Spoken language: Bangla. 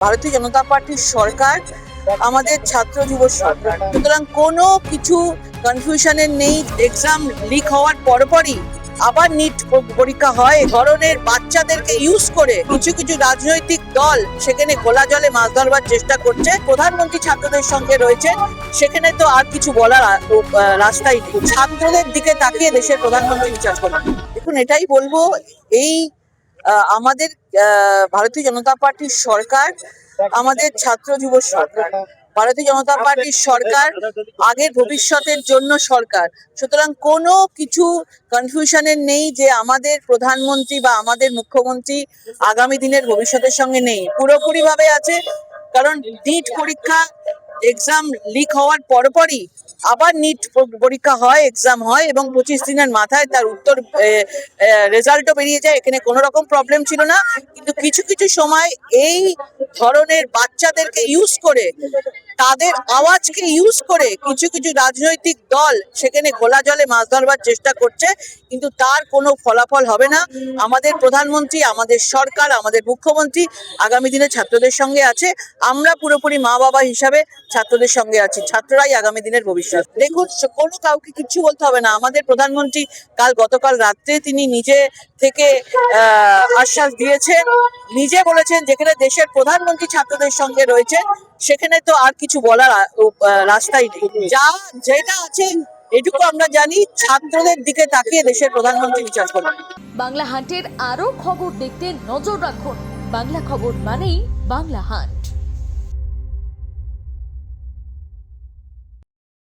ভারতীয় জনতা পার্টির সরকার আমাদের ছাত্র যুব সরকার, সুতরাং কোনো কিছু কনফিউশনের নেই। এক্সাম লিক হওয়ার পরপরই আবার নিট পরীক্ষা হয়। ধরনের বাচ্চাদেরকে ইউজ করে কিছু কিছু রাজনৈতিক দল সেখানে খোলা জলে মাছ ধরবার চেষ্টা করছে। প্রধানমন্ত্রী ছাত্রদের সঙ্গে রয়েছেন, সেখানে তো আর কিছু বলার রাস্তাই নেই। ছাত্রদের দিকে তাকিয়ে দেশের প্রধানমন্ত্রী বিচার করবেন। দেখুন, এটাই বলবো, এই আমাদের ভারতীয় জনতা পার্টির সরকার আমাদের ছাত্র যুব সরকার। ভারতীয় জনতা পার্টির সরকার আগের ভবিষ্যতের জন্য সরকার, সুতরাং কোনো কিছু কনফিউশনের নেই যে আমাদের প্রধানমন্ত্রী বা আমাদের মুখ্যমন্ত্রী আগামী দিনের ভবিষ্যতের সঙ্গে নেই, পুরোপুরি ভাবে আছে। কারণ নিট পরীক্ষা এক্সাম লিক হওয়ার পরপরই আবার নিট পরীক্ষা হয়, এক্সাম হয় এবং 25 দিনের মাথায় তার উত্তর রেজাল্টও বেরিয়ে যায়। এখানে কোনো রকম প্রবলেম ছিল না, কিন্তু কিছু কিছু সময় এই ধরনের বাচ্চাদেরকে ইউজ করে, তাদের আওয়াজকে ইউজ করে কিছু কিছু রাজনৈতিক দল সেখানে খোলা জলে মাছ ধরবার চেষ্টা করছে, কিন্তু তার কোনো ফলাফল হবে না। আমাদের প্রধানমন্ত্রী, আমাদের সরকার, আমাদের মুখ্যমন্ত্রী আগামী দিনে ছাত্রদের সঙ্গে আছে। আমরা পুরোপুরি মা বাবা হিসাবে ছাত্রদের সঙ্গে আছি। ছাত্ররাই আগামী দিনের ভবিষ্যৎ। দেখুন, কোনো কাউকে কিচ্ছু বলতে হবে না। আমাদের প্রধানমন্ত্রী গতকাল রাত্রে তিনি নিজে থেকে আশ্বাস দিয়েছেন, নিজে বলেছেন যেখানে দেশের প্রধানমন্ত্রী ছাত্রদের সঙ্গে রয়েছে, সেখানে তো আর কিছু বলার রাস্তাই নেই। যেটা আছে এটুকু আমরা জানি, ছাত্রদের দিকে তাকিয়ে দেশের প্রধানমন্ত্রী বিচার করবেন। বাংলা হান্টের আরো খবর দেখতে নজর রাখুন। বাংলা খবর মানেই বাংলা হান্ট।